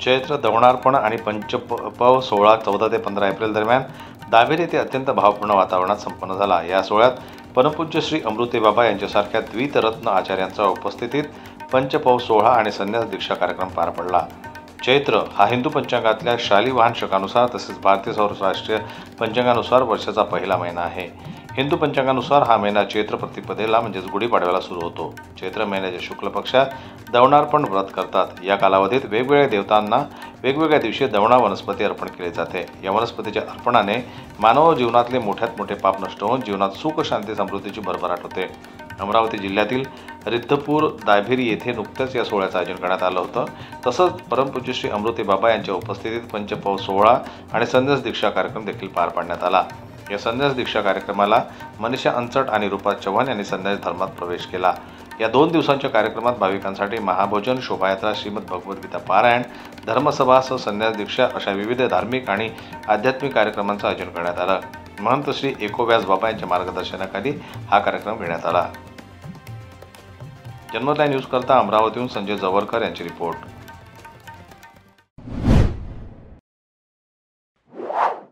चैत्र दवणार्पण आणि पंचपव सोहळा 14 ते 15 एप्रिल दरम्यान दाभेर येथे अत्यंत भावपूर्ण वातावरणात संपन्न झाला। या सोहळ्यात परमपूज्य श्री अमृतेबाबा यांच्यासारख्या द्वितरत्न आचार्यांच्या उपस्थितीत पंचपव सोहळा आणि संन्यास दीक्षा कार्यक्रम पार पडला। चैत्र हा हिंदू पंचांगातल्या शालिवाहन शकानुसार तसेच भारतीय सौरराष्ट्रीय पंचांगानुसार वर्षाचा पहिला महिना आहे। हिंदू पंचांगानुसार हा महिना चैत्र प्रतिपदेला म्हणजेच गुढीपाडव्याला सुरू होतो। चैत्र महिन्याच्या शुक्ल पक्षात दवणार्पण व्रत करतात। या कालावधीत वेगवेगळ्या देवतांना वेगवेगळ्या दिवशी दवणा वनस्पती अर्पण केले जाते। या वनस्पतीच्या अर्पणाने मानव जीवनातले मोठ्यात मोठे पाप नष्ट होऊन जीवनात सुख शांती समृद्धीची भरभराट होते। अमरावती जिल्ह्यातील रिद्धपूर दाभेर येथे नुकतेच या सोहळ्याचं आयोजन करण्यात आलं होतं। तसंच परमपूज्य श्री अमृतेबाबा यांच्या उपस्थितीत पंचपव सोहळा आणि संन्यास दीक्षा कार्यक्रम देखील पार पाडण्यात आला। या संन्यास दीक्षा कार्यक्रमाला मनीषा अंचट आणि रूपा चव्हाण यांनी संन्यास धर्मात प्रवेश केला। या 2 दिवसांच्या कार्यक्रमात भाविकांसाठी महाभोजन, शोभायात्रा, श्रीमद भगवद्गीता पारायण, धर्मसभा सह संन्यास दीक्षा अशा विविध धार्मिक आणि आध्यात्मिक कार्यक्रमांचं आयोजन करण्यात आलं। महंत श्री एकोव्यास बाबा यांच्या मार्गदर्शनाखाली हा कार्यक्रम घेण्यात आला। जन्मत लाईव्ह न्यूज करता अमरावतीहून संजय जवळकर यांची रिपोर्ट।